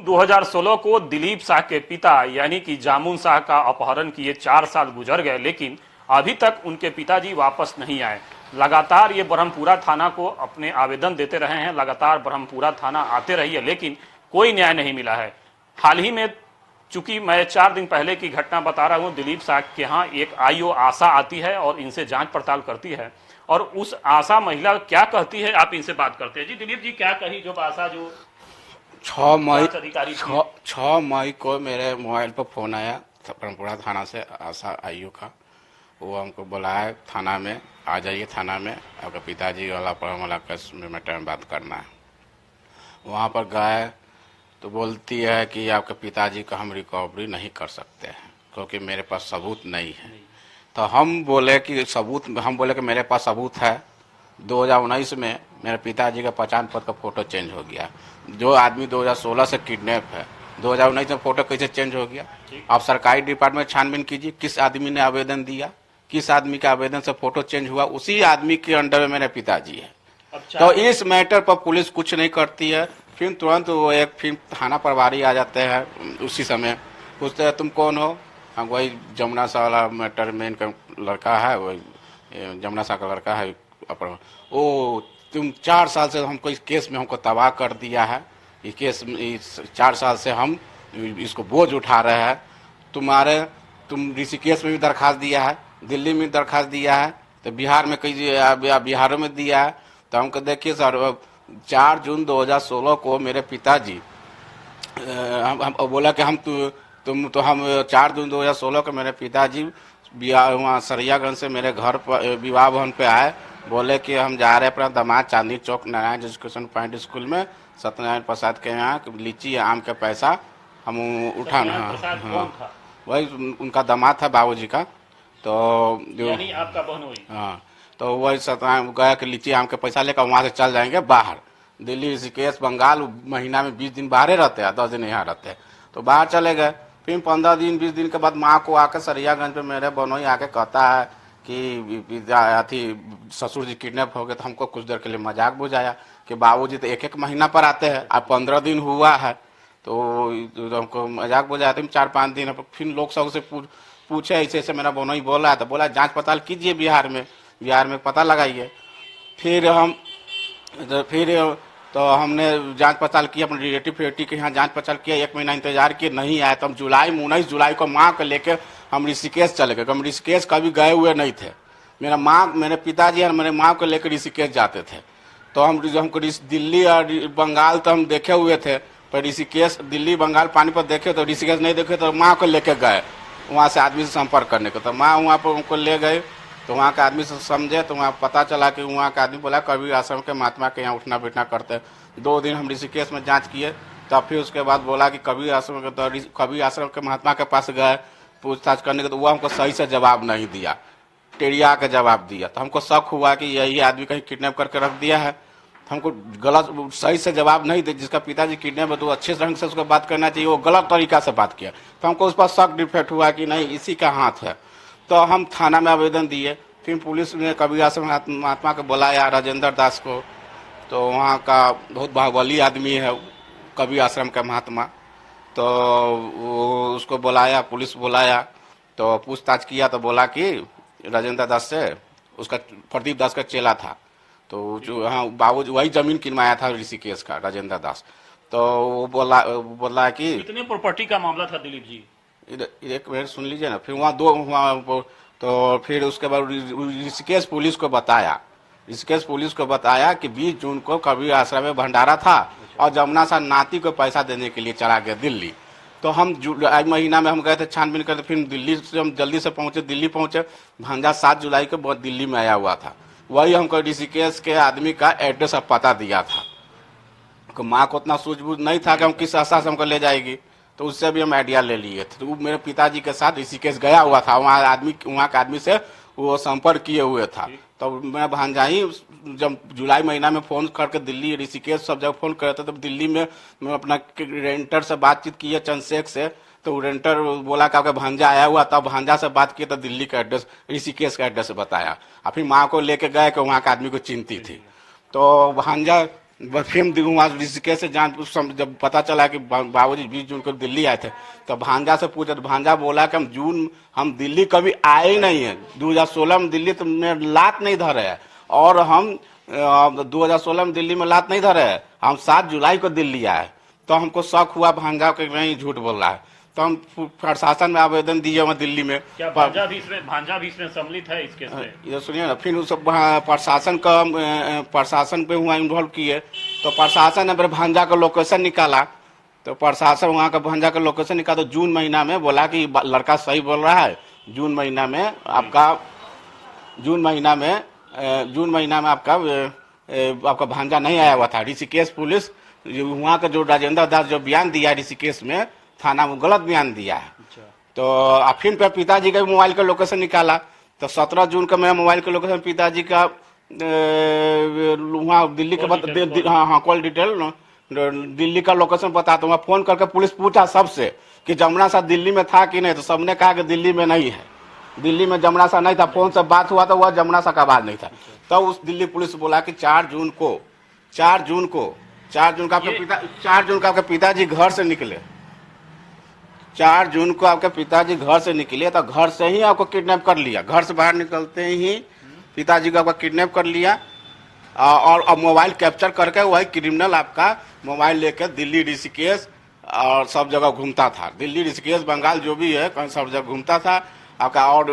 2016 को दिलीप शाह के पिता यानी कि जामुन शाह का अपहरण किए 4 साल गुजर गए, लेकिन अभी तक उनके पिताजी वापस नहीं आए। लगातार ये ब्रह्मपुरा थाना को अपने आवेदन देते रहे हैं, लगातार ब्रह्मपुरा थाना आते रही है, लेकिन कोई न्याय नहीं मिला है। हाल ही में चूंकि मैं 4 दिन पहले की घटना बता रहा हूं, दिलीप शाह के यहाँ एक आईओ आशा आती है और इनसे जांच पड़ताल करती है, और उस आशा महिला क्या कहती है आप इनसे बात करते हैं। जी दिलीप जी, क्या कही जो आशा जो 6 मई को मेरे मोबाइल पर फोन आया ब्रह्मपुरा थाना से, आशा आईओ का। वो हमको बुलाया थाना में, आ जाइए थाना में, आपके पिताजी वाला वाला केस में मैटर में बात करना है। वहाँ पर गए तो बोलती है कि आपके पिताजी का हम रिकवरी नहीं कर सकते हैं क्योंकि मेरे पास सबूत नहीं है। तो हम बोले कि मेरे पास सबूत है। 2019 में मेरे पिताजी का पहचान पत्र का फोटो चेंज हो गया। जो आदमी 2016 से किडनैप है, 2019 में फोटो कैसे चेंज हो गया? आप सरकारी डिपार्टमेंट छानबीन कीजिए, किस आदमी ने आवेदन दिया, किस आदमी के आवेदन से फोटो चेंज हुआ, उसी आदमी के अंडर में मेरे पिताजी है। तो इस मैटर पर पुलिस कुछ नहीं करती है। फिर तुरंत वो फिर थाना प्रभारी आ जाते हैं, उसी समय पूछते हैं तुम कौन हो? हम वही जमुना शाह वाला मैटर में इनका लड़का है, वही जमुना शाह का लड़का है। ओ तुम 4 साल से हमको इस केस में हमको तबाह कर दिया है, इस केस में 4 साल से हम इसको बोझ उठा रहे हैं। तुम ऋषिकेश में भी दरखास्त दिया है, दिल्ली में दरखास्त दिया है, तो बिहार में बिहारों में दिया है। तो हमको देखिए सर, 4 जून 2016 को मेरे पिताजी हम बोला कि हम 4 जून 2016 को मेरे पिताजी वहाँ सरियागंज से मेरे घर पर विवाह भवन पे आए। बोले कि हम जा रहे हैं अपना दामाद Chandni Chowk Narayan education point school में सत्यनारायण प्रसाद के यहाँ लीची आम के पैसा हम उठाना। हाँ, वही उनका दामाद था बाबूजी का। तो यानी आपका बहन हुई। हाँ, तो वही सत्यनारायण गया कि लीची आम के पैसा लेकर वहाँ से चल जाएंगे बाहर, दिल्ली ऋषिकेश बंगाल। महीना में 20 दिन बाहर रहते हैं, 10 दिन यहाँ रहते हैं। तो बाहर चले गए। फिर 15 दिन 20 दिन के बाद माँ को आकर सरियागंज पे मेरे बनोई आके कहता है कि ससुर जी किडनैप हो गए। तो हमको कुछ देर के लिए मजाक बुझाया कि बाबूजी तो 1-1 महीना पर आते हैं, अब 15 दिन हुआ है। तो हमको मजाक बुझाया। 4-5 दिन फिर लोग सब से पूछे ऐसे मेरा बनोई बोला है, तो बोला जांच पड़ताल कीजिए बिहार में पता लगाइए। फिर हमने जांच पड़ताल किया, अपने रिलेटिव के यहाँ जांच पड़ताल किया। 1 महीना इंतजार किए, नहीं आया। तो हम 19 जुलाई को माँ को लेकर हम ऋषिकेश चले गए। हम ऋषिकेश कभी गए हुए नहीं थे। मेरे पिताजी और मेरे माँ को लेकर ऋषिकेश जाते थे। तो हमको दिल्ली और बंगाल तो हम देखे हुए थे, पर ऋषिकेश दिल्ली बंगाल पानीपत देखे, तो ऋषिकेश नहीं देखे। तो माँ को लेकर गए वहाँ से आदमी से संपर्क करने को। तो माँ वहाँ पर उनको ले गए। तो वहाँ के आदमी से समझे, तो वहाँ पता चला कि वहाँ का आदमी बोला कबीर आश्रम के महात्मा के यहाँ उठना बैठना करते हैं। 2 दिन हम ऋषिकेश में जांच किए। तब फिर उसके बाद बोला कि कबीर आश्रम के महात्मा के पास गए पूछताछ करने के। तो वो हमको सही से जवाब नहीं दिया, टेढ़िया के जवाब दिया। तो हमको शक हुआ कि यही आदमी कहीं किडनैप करके रख दिया है। हमको गलत सही से जवाब नहीं दे। जिसका पिताजी किडनैप है तो अच्छे ढंग से उसको बात करना चाहिए, वो गलत तरीका से बात किया। तो हमको उस पर शक डिफेक्ट हुआ कि नहीं इसी का हाथ है। तो हम थाना में आवेदन दिए। फिर पुलिस ने कबीर आश्रम महात्मा को बुलाया, राजेंद्र दास को। तो वहाँ का बहुत बाहुबली आदमी है कबीर आश्रम का महात्मा। तो वो उसको बुलाया, पुलिस बुलाया। तो पूछताछ किया तो बोला कि राजेंद्र दास से, उसका प्रदीप दास का चेला था। तो जो हाँ बाबू वही जमीन किनवाया था ऋषिकेश का राजेंद्र दास। तो वो बोला कि कितने प्रॉपर्टी का मामला था दिलीप जी? एक मिनट सुन लीजिए ना। फिर वहाँ तो फिर उसके बाद ऋषिकेश पुलिस को बताया कि 20 जून को कबीर आश्रम में भंडारा था और जमुना शाह नाती को पैसा देने के लिए चला गया दिल्ली। तो हम जुलाई महीना में हम गए थे छानबीन करते। फिर दिल्ली से हम जल्दी से दिल्ली पहुंचे। भांजा 7 जुलाई को बहुत दिल्ली में आया हुआ था। वही हमको ऋषिकेश के आदमी का एड्रेस और पता दिया था। तो माँ को उतना सूझबूझ नहीं था कि हम किस आशा से हमको ले जाएगी। तो उससे भी हम आइडिया ले लिए थे। तो वो मेरे पिताजी के साथ ऋषिकेश गया हुआ था, वहाँ के आदमी से वो संपर्क किए हुए था। तो मैं भांजाई जब जुलाई महीना में फोन करके दिल्ली ऋषिकेश सब जगह फोन करे थे, तब दिल्ली में मैं अपना रेंटर से बातचीत किए चंद्रशेखर से। तो रेंटर बोला कि आपका भांजा आया हुआ, तब भांजा से बात किए तो दिल्ली का एड्रेस ऋषिकेश का एड्रेस बताया। और फिर माँ को लेके गए कि वहाँ के आदमी को चिंती थी। तो भांजा फिर वहाँ ऋषिकेश से जब पता चला कि बाबूजी 20 जून को दिल्ली आए थे, तो भांजा से पूछा तो भांजा बोला कि हम दिल्ली कभी आए ही नहीं है। 2016 में दिल्ली तो में लात नहीं धरे है, और हम 2016 में दिल्ली में लात नहीं धरे है, हम 7 जुलाई को दिल्ली आए। तो हमको शक हुआ भांजा के नहीं झूठ बोल रहा है, तो हम प्रशासन में आवेदन दिए वहाँ दिल्ली में। क्या भांजा भी इसमें सम्मिलित है इस केस में? ये सुनिए ना, फिर उस प्रशासन पे हुआ इन्वॉल्व किए, तो प्रशासन ने फिर भांजा का लोकेशन निकाला। तो प्रशासन वहाँ का भांजा का लोकेशन निकाला, तो जून महीना में बोला कि लड़का सही बोल रहा है, जून महीना में आपका भांजा नहीं आया हुआ था। ऋषिकेश पुलिस वहाँ का जो राजेंद्र दास जो बयान दिया ऋषिकेश में थाना में, गलत बयान दिया है। तो फिर पिताजी का मोबाइल का लोकेशन निकाला, तो 17 जून का मेरा मोबाइल का लोकेशन पिताजी का वहाँ दिल्ली का हाँ कॉल डिटेल दिल्ली का लोकेशन बताता हूँ। फोन करके पुलिस पूछा सबसे कि जमुना सा दिल्ली में था कि नहीं, तो सबने कहा कि दिल्ली में नहीं है, दिल्ली में जमुना सा नहीं था। फोन से बात हुआ तो वह जमुना सा का बात नहीं था। तो उस दिल्ली पुलिस बोला कि 4 जून को आपके पिताजी घर से निकले, 4 जून को आपके पिताजी घर से निकले, तो घर से ही आपको किडनैप कर लिया। घर से बाहर निकलते ही पिताजी को आपका किडनैप कर लिया, और अब मोबाइल कैप्चर करके वही क्रिमिनल आपका मोबाइल लेकर दिल्ली ऋषिकेश और सब जगह घूमता था। दिल्ली ऋषिकेश बंगाल जो भी है कहीं सब जगह घूमता था आपका। और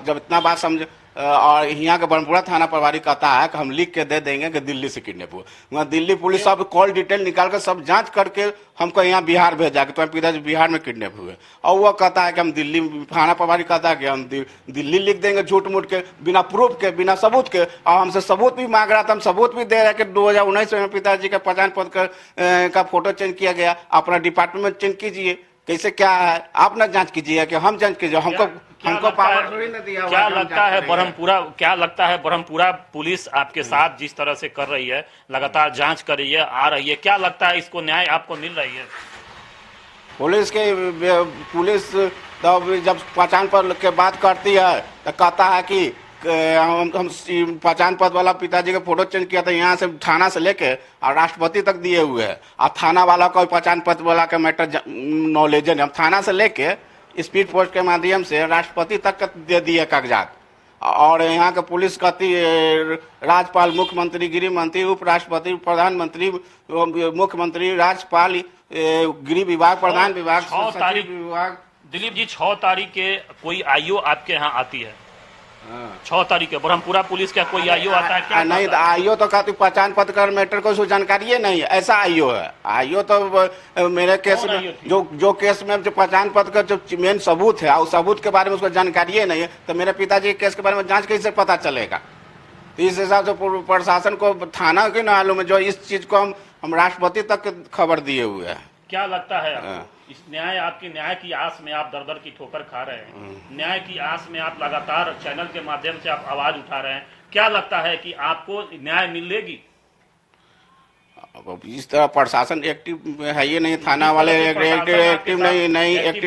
जब इतना बात समझ, और यहाँ के बनपुरा थाना प्रभारी कहता है कि हम लिख के दे देंगे कि दिल्ली से किडनैप हुआ। वहाँ दिल्ली पुलिस सब कॉल डिटेल निकाल कर सब जांच करके हमको यहाँ बिहार भेजा कि तुम्हारे पिताजी बिहार में किडनैप हुए। और वो कहता है कि हम दिल्ली, थाना प्रभारी कहता है कि हम दिल्ली लिख देंगे झूठ मूठ के, बिना प्रूफ के, बिना सबूत के। और हमसे सबूत भी मांग रहा था, हम सबूत भी दे रहे हैं कि 2019 में पिताजी का पहचान पत्र का फोटो चेंज किया गया। अपना डिपार्टमेंट में चेंज कीजिए, कैसे क्या है आप ना जांच कीजिए कि हम जांच कीजिए। हमको पावर थोड़ी ना दिया। क्या लगता है ब्रह्मपुरा पुलिस आपके साथ जिस तरह से कर रही है, लगातार जांच कर रही है, आ रही है, क्या लगता है इसको न्याय आपको मिल रही है? पुलिस जब पहचान पत्र के बात करती है तो कहता है कि हम पहचान पत्र वाला पिताजी का फोटो चेंज किया था, यहाँ से थाना से लेके और राष्ट्रपति तक दिए हुए हैं। और थाना वाला को पहचान पत्र वाला का मैटर नॉलेज है, हम थाना से लेके स्पीड पोस्ट के माध्यम से राष्ट्रपति तक दे दिए कागजात। और यहाँ का पुलिस कहती राज्यपाल, मुख्यमंत्री, गृह मंत्री, उपराष्ट्रपति, प्रधानमंत्री, मुख्यमंत्री, राज्यपाल, गृह विभाग, प्रधान विभाग, सचिव विभाग। दिलीप जी 6 तारीख के कोई आईओ आपके यहाँ आती है? 6 तारीख ब्रह्मपुरा पुलिस का कोई आईओ आता है क्या? नहीं, आईओ तो कहती पहचान पत्र का मैटर को जानकारी नहीं है, ऐसा आईओ है। आईओ तो मेरे केस में जो केस में जो पहचान पत्र का जो मेन सबूत है, उस सबूत के बारे में उसको जानकारी नहीं है, तो मेरे पिताजी के केस के बारे में जांच कैसे पता चलेगा? तो इस हिसाब से प्रशासन को थाना के मालूम है, जो इस चीज को हम राष्ट्रपति तक खबर दिए हुए हैं। क्या लगता है आपको? इस न्याय की आस में आप दर की ठोकर खा रहे हैं, न्याय की आस में आप लगातार चैनल के माध्यम से आप आवाज उठा रहे हैं, क्या लगता है कि आपको न्याय मिलेगी? इस तरह प्रशासन एक्टिव है ये नहीं, थाना वाले एक्टिव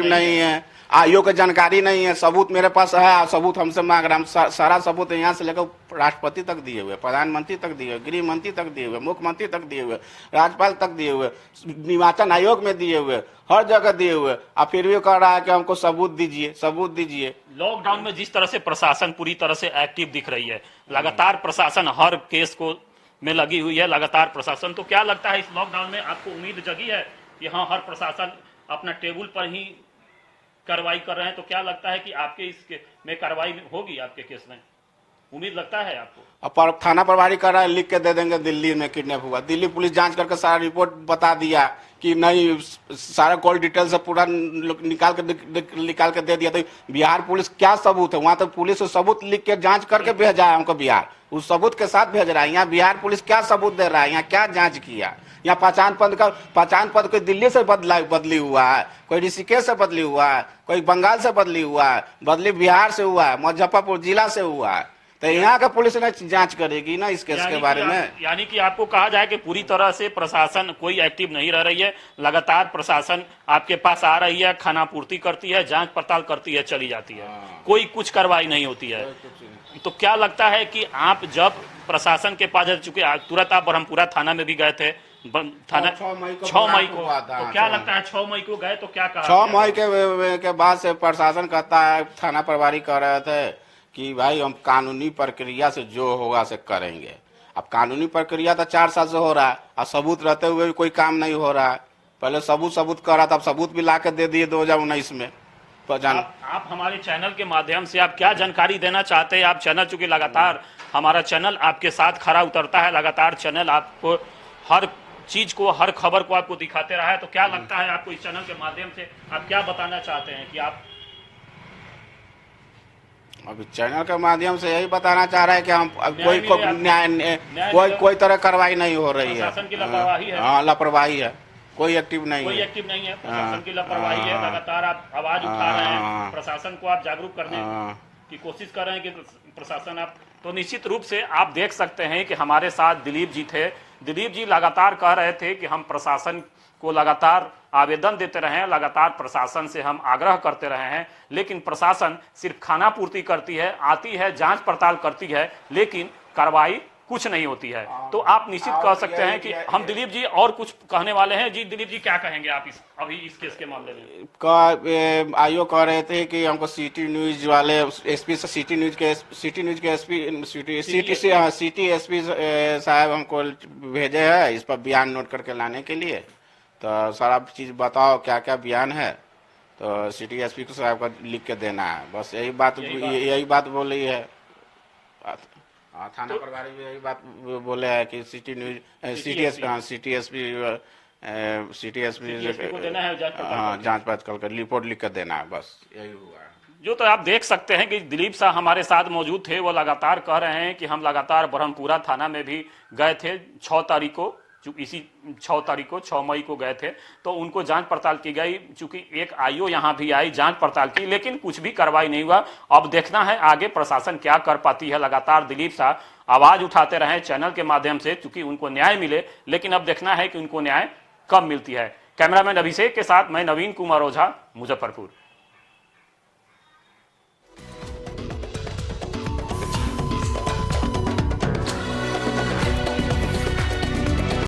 नहीं है, आयोग की जानकारी नहीं है। सबूत मेरे पास है, सबूत हमसे मांग रहा है, सारा सबूत यहाँ से लेकर राष्ट्रपति तक दिए हुए, प्रधानमंत्री तक दिए हुए, गृह मंत्री तक दिए हुए, मुख्यमंत्री तक दिए हुए, राज्यपाल तक दिए हुए, निर्वाचन आयोग में दिए हुए, हर जगह दिए हुए। आप फिर भी कह रहा है कि हमको सबूत दीजिए। लॉकडाउन में जिस तरह से प्रशासन पूरी तरह से एक्टिव दिख रही है, लगातार प्रशासन हर केस को में लगी हुई है, लगातार प्रशासन, तो क्या लगता है इस लॉकडाउन में आपको उम्मीद जगी है कि हाँ हर प्रशासन अपना टेबल पर ही कार्रवाई कर रहे हैं, तो क्या लगता है कि आपके इस में कार्रवाई होगी? आपके केस में उम्मीद लगता है आपको? अब थाना प्रभारी कर रहा है, लिख के दे देंगे दिल्ली में किडनैप हुआ। दिल्ली पुलिस जांच करके सारा रिपोर्ट बता दिया कि नहीं, सारा कॉल डिटेल से पूरा निकाल के दे दिया। तो बिहार पुलिस क्या सबूत है? वहाँ तो पुलिस सबूत लिख के जांच करके भेजा है हमको, बिहार उस सबूत के साथ भेज रहा है। यहाँ बिहार पुलिस क्या सबूत दे रहा है? यहाँ क्या जांच किया? यहाँ पहचान पत्र कोई दिल्ली से बदली हुआ है, कोई ऋषिकेश से बदली हुआ है, कोई बंगाल से बदली हुआ है, बदली बिहार से हुआ है, मुजफ्फरपुर जिला से हुआ है। तो यहाँ का पुलिस ने जांच करेगी ना इस केस के बारे में। यानी कि आपको कहा जाए कि पूरी तरह से प्रशासन कोई एक्टिव नहीं रह रही है, लगातार प्रशासन आपके पास आ रही है, खाना पूर्ति करती है, जांच पड़ताल करती है, चली जाती है, कोई कुछ कार्रवाई नहीं होती है। तो क्या लगता है कि आप जब प्रशासन के पास चूंकि तुरंत आप ब्रह्मपुरा थाना में भी गए थे, थाना 6 मई को 6 मई को, हुआ था, तो क्या 6 लगता है 6 मई को गए तो क्या कहा? 6 मई के बाद से प्रशासन कहता है, थाना प्रभारी कह रहे थे कि भाई हम कानूनी प्रक्रिया से जो होगा से करेंगे। अब कानूनी प्रक्रिया तो 4 साल से हो रहा है, और सबूत रहते हुए भी कोई काम नहीं हो रहा है। पहले सबूत कर रहा था, अब सबूत भी ला के दे दिए 2019 में। तो आप हमारे चैनल के माध्यम से आप क्या जानकारी देना चाहते हैं? आप चैनल चूंकि लगातार हमारा चैनल आपके साथ खरा उतरता है, लगातार चैनल आपको हर चीज को, हर खबर को आपको दिखाते रहा है, तो क्या लगता है आपको इस चैनल के माध्यम से आप क्या बताना चाहते हैं कि आप अभी चैनल के माध्यम से यही बताना चाह रहे हैं कि हम न्याय कोई तरह कार्रवाई नहीं हो रही है। प्रशासन की लापरवाही है। हाँ, लापरवाही है, कोई एक्टिव नहीं कोई है। एक्टिव नहीं है, प्रशासन की लापरवाही है। लगातार आप आवाज उठा रहे हैं, प्रशासन को आप जागरूक करने की कोशिश कर रहे हैं कि प्रशासन आप, तो निश्चित रूप से आप देख सकते हैं कि हमारे साथ दिलीप जी थे। दिलीप जी लगातार कह रहे थे कि हम प्रशासन को लगातार आवेदन देते रहे हैं, लगातार प्रशासन से हम आग्रह करते रहे हैं, लेकिन प्रशासन सिर्फ खाना पूर्ति करती है, आती है, जांच पड़ताल करती है, लेकिन कार्रवाई कुछ नहीं होती है। तो आप निश्चित कह सकते हैं कि हम दिलीप जी और कुछ कहने वाले हैं। जी दिलीप जी, क्या कहेंगे आप अभी इस केस के मामले में? आईओ कह रहे थे कि हमको सिटी न्यूज वाले एसपी से, सिटी न्यूज के एसपी सिटी एसपी साहब हमको भेजे है इस पर बयान नोट करके लाने के लिए। तो सारा चीज बताओ क्या क्या बयान है, तो सिटी एसपी को साहब को लिख के देना है। बस यही बात बोली है। थाना प्रभारी भी यही बात बोले है कि सिटी एसपी को देना है, जांच पड़ताल कर रिपोर्ट लिख कर देना है। बस यही हुआ है। जो तो आप देख सकते हैं कि दिलीप साहब हमारे साथ मौजूद थे, वो लगातार कह रहे हैं कि हम लगातार ब्रह्मपुरा थाना में भी गए थे 6 तारीख को, इसी 6 तारीख को 6 मई को गए थे, तो उनको जांच पड़ताल की गई। चूंकि एक आईओ यहां भी आई, जांच पड़ताल की, लेकिन कुछ भी कार्रवाई नहीं हुआ। अब देखना है आगे प्रशासन क्या कर पाती है। लगातार दिलीप साहब आवाज उठाते रहे चैनल के माध्यम से, चूंकि उनको न्याय मिले, लेकिन अब देखना है कि उनको न्याय कब मिलती है। कैमरामैन अभिषेक के साथ मैं नवीन कुमार ओझा, मुजफ्फरपुर।